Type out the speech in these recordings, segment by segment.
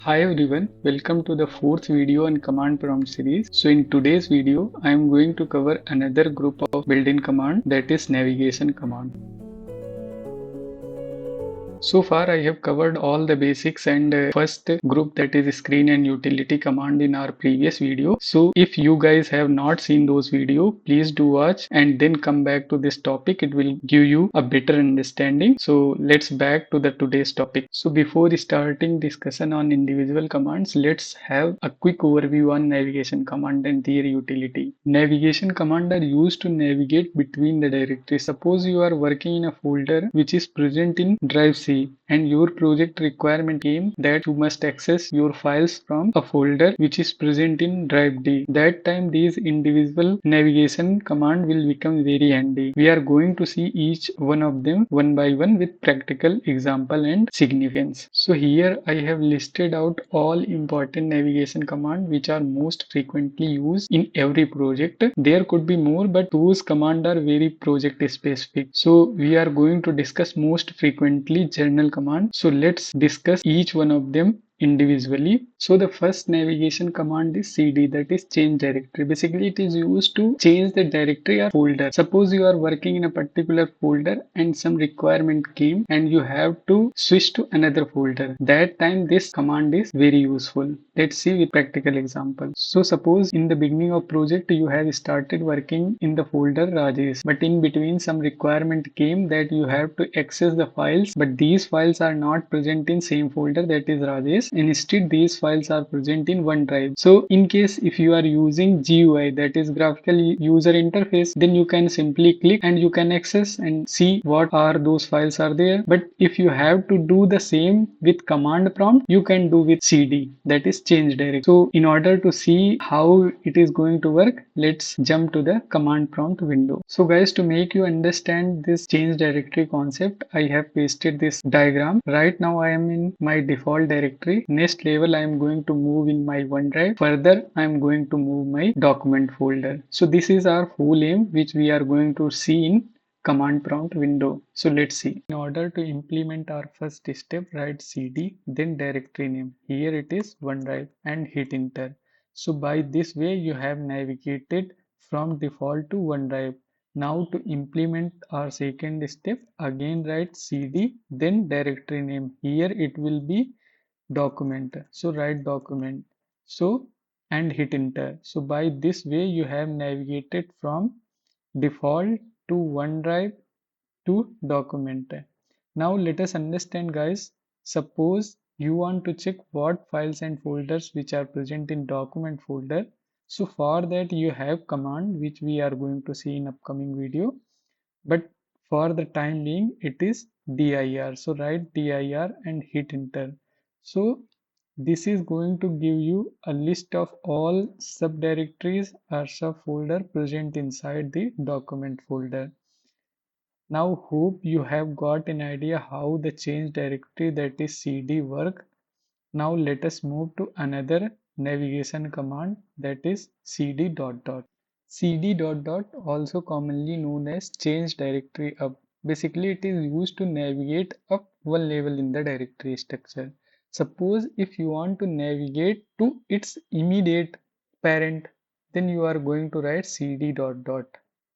Hi everyone, welcome to the fourth video on command prompt series. So in today's video, I am going to cover another group of built-in command, that is navigation command. So far I have covered all the basics and first group, that is screen and utility command, in our previous video. So if you guys have not seen those video, please do watch and then come back to this topic. It will give you a better understanding. So let's back to the today's topic. So before starting discussion on individual commands, let's have a quick overview on navigation command and their utility. Navigation command are used to navigate between the directories. Suppose you are working in a folder which is present in drive C and your project requirement came that you must access your files from a folder which is present in drive D. That time these individual navigation command will become very handy. We are going to see each one of them one by one with practical example and significance. So here I have listed out all important navigation command which are most frequently used in every project. There could be more, but those command are very project specific. So we are going to discuss most frequently general command. So let's discuss each one of them individually. So the first navigation command is cd, that is change directory. Basically it is used to change the directory or folder. Suppose you are working in a particular folder and some requirement came and you have to switch to another folder. That time this command is very useful. Let's see with practical example. So suppose in the beginning of project you have started working in the folder Rajesh, but in between some requirement came that you have to access the files, but these files are not present in same folder, that is Rajesh. Instead these files are present in OneDrive. So in case if you are using GUI, that is graphical user interface, then you can simply click and you can access and see what are those files are there. But if you have to do the same with command prompt, you can do with cd, that is change directory. So in order to see how it is going to work, let's jump to the command prompt window. So guys, to make you understand this change directory concept, I have pasted this diagram. Right now I am in my default directory. Next level I am going to move in my OneDrive. Further I am going to move my document folder. So this is our full aim which we are going to see in command prompt window. So let's see. In order to implement our first step, write cd then directory name. Here it is OneDrive and hit enter. So by this way you have navigated from default to OneDrive. Now to implement our second step, again write cd then directory name. Here it will be document. So write document. So and hit enter. So by this way you have navigated from default to OneDrive to document. Now let us understand guys. Suppose you want to check what files and folders which are present in document folder. So for that you have command which we are going to see in upcoming video. But for the time being it is dir. So write dir and hit enter. So this is going to give you a list of all subdirectories or subfolder present inside the document folder. Now hope you have got an idea how the change directory, that is cd, work. Now let us move to another navigation command, that is cd dot dot. Cd dot dot, also commonly known as change directory up. Basically it is used to navigate up one level in the directory structure. Suppose if you want to navigate to its immediate parent, then you are going to write cd dot dot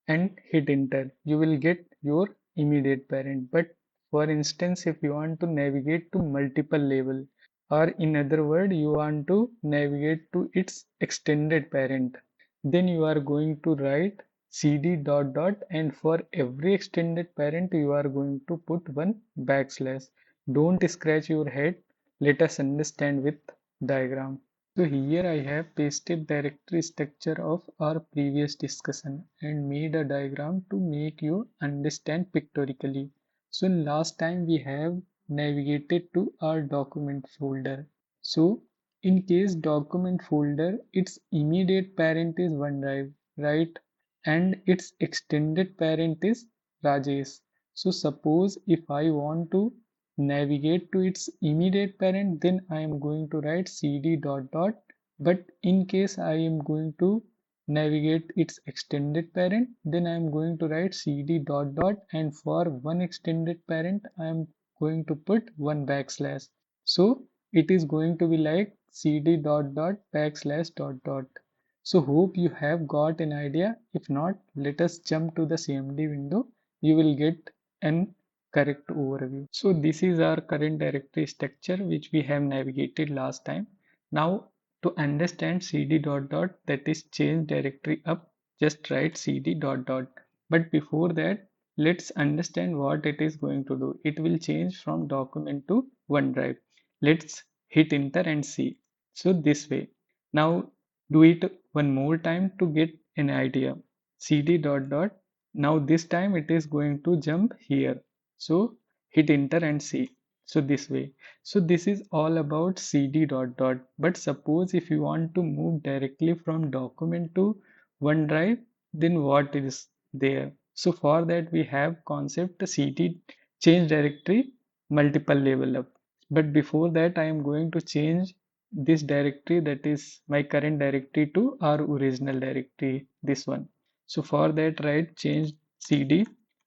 and hit enter. You will get your immediate parent. But for instance, if you want to navigate to multiple level, or in other word you want to navigate to its extended parent, then you are going to write cd dot dot, and for every extended parent you are going to put one backslash. Don't scratch your head, let us understand with diagram. So here I have pasted directory structure of our previous discussion and made a diagram to make you understand pictorially. So last time we have navigated to our document folder. So in case document folder, its immediate parent is OneDrive, right? And its extended parent is Rajesh. So suppose if I want to navigate to its immediate parent, then I am going to write cd dot dot. But in case I am going to navigate its extended parent, then I am going to write cd dot dot, and for one extended parent I am going to put one backslash. So it is going to be like cd dot dot backslash dot dot. So hope you have got an idea. If not, let us jump to the CMD window. You will get an correct overview. So this is our current directory structure which we have navigated last time. Now to understand cd dot dot, that is change directory up, just write cd dot dot. But before that, let's understand what it is going to do. It will change from document to OneDrive. Let's hit enter and see. So this way. Now do it one more time to get an idea. Cd dot dot. Now this time it is going to jump here. So hit enter and see. So this way. So this is all about cd dot dot. But suppose if you want to move directly from document to OneDrive, then what is there? So for that we have concept cd change directory multiple level up. But before that I am going to change this directory, that is my current directory, to our original directory, this one. So for that write change cd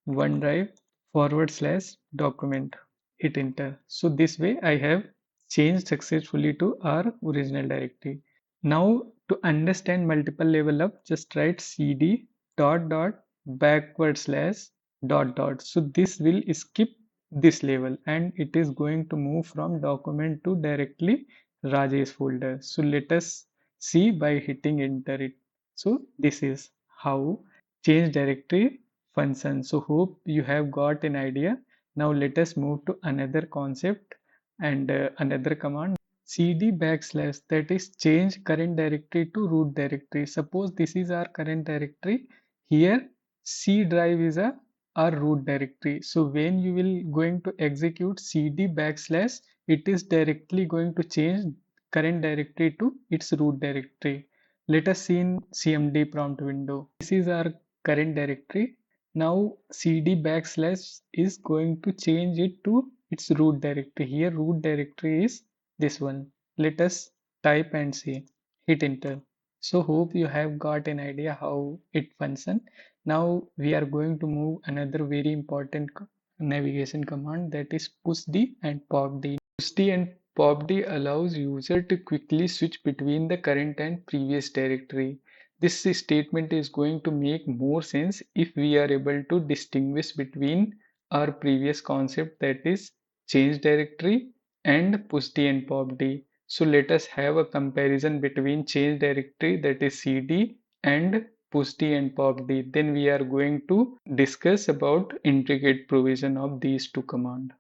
OneDrive forward slash document, hit enter. So this way I have changed successfully to our original directory. Now to understand multiple level up, just write cd dot dot backward slash dot dot. So this will skip this level and it is going to move from document to directly Rajesh folder. So let us see by hitting enter it. So this is how change directory functions. So hope you have got an idea. Now let us move to another concept and another command. Cd backslash, that is change current directory to root directory. Suppose this is our current directory. Here C drive is our root directory. So when you will going to execute cd backslash, it is directly going to change current directory to its root directory. Let us see in CMD prompt window. This is our current directory. Now cd backslash is going to change it to its root directory. Here root directory is this one. Let us type and see. Hit enter. So hope you have got an idea how it functions. Now we are going to move another very important navigation command, that is pushd and popd. Pushd and popd allows user to quickly switch between the current and previous directory. This statement is going to make more sense if we are able to distinguish between our previous concept, that is change directory, and pushd and popd. So let us have a comparison between change directory, that is cd, and pushd and popd. Then we are going to discuss about intricate provision of these two commands.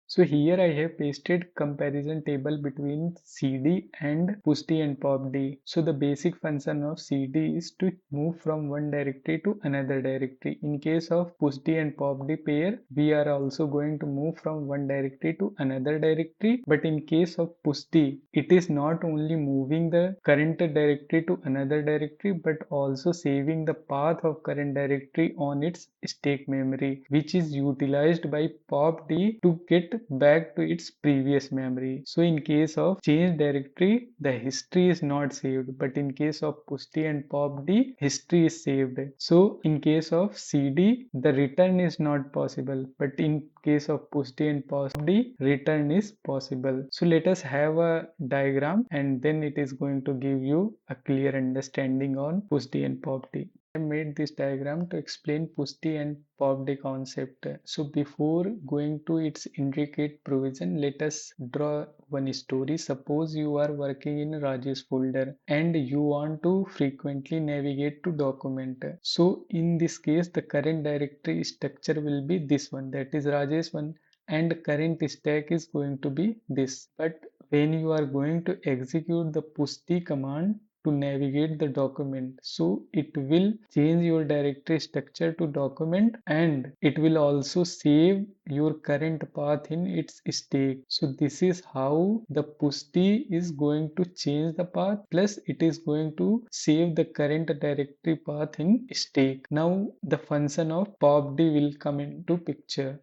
So here I have pasted comparison table between cd and pushd and popd. So the basic function of cd is to move from one directory to another directory. In case of pushd and popd pair, we are also going to move from one directory to another directory. But in case of pushd, it is not only moving the current directory to another directory, but also saving the path of current directory on its state memory, which is utilized by popd to get back to its previous memory. So in case of change directory, the history is not saved, but in case of pushd and popd, history is saved. So in case of cd, the return is not possible, but in case of pushd and popd, return is possible. So let us have a diagram and then it is going to give you a clear understanding on pushd and popd. I made this diagram to explain pushd and popd concept. So before going to its intricate provision, let us draw one story. Suppose you are working in Rajesh folder and you want to frequently navigate to document. So in this case, the current directory structure will be this one, that is Rajesh one, and current stack is going to be this. But when you are going to execute the pushd command to navigate the document, so it will change your directory structure to document and it will also save your current path in its state. So this is how the pushd is going to change the path, plus it is going to save the current directory path in state. Now the function of popd will come into picture.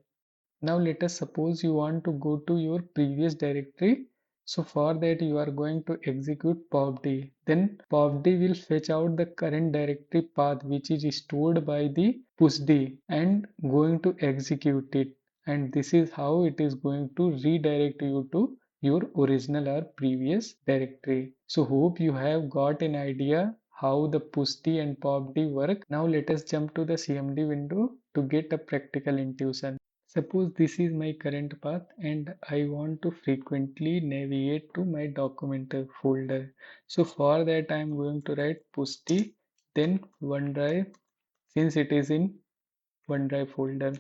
Now let us suppose you want to go to your previous directory. So for that you are going to execute popd. Then popd will fetch out the current directory path which is stored by the pushd and going to execute it. And this is how it is going to redirect you to your original or previous directory. So hope you have got an idea how the pushd and popd work. Now let us jump to the CMD window to get a practical intuition. Suppose this is my current path and I want to frequently navigate to my document folder. So for that I am going to write pushd, then OneDrive, since it is in OneDrive folder,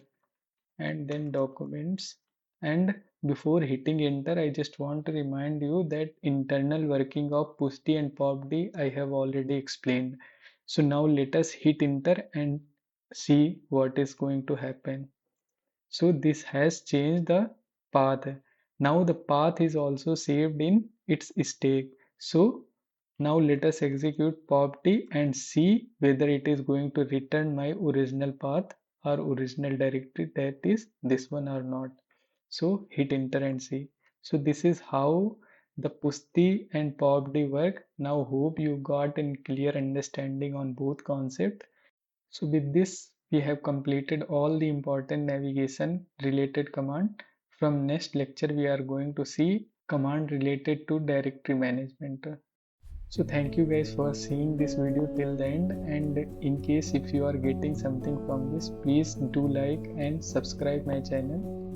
and then documents. And before hitting enter, I just want to remind you that internal working of pushd and popd I have already explained. So now let us hit enter and see what is going to happen. So this has changed the path. Now the path is also saved in its state. So now let us execute popd and see whether it is going to return my original path or original directory, that is this one, or not. So hit enter and see. So this is how the pushd and popd work. Now hope you got a clear understanding on both concepts. So with this, we have completed all the important navigation related command. From next lecture, we are going to see command related to directory management. So thank you guys for seeing this video till the end, and in case if you are getting something from this, please do like and subscribe my channel.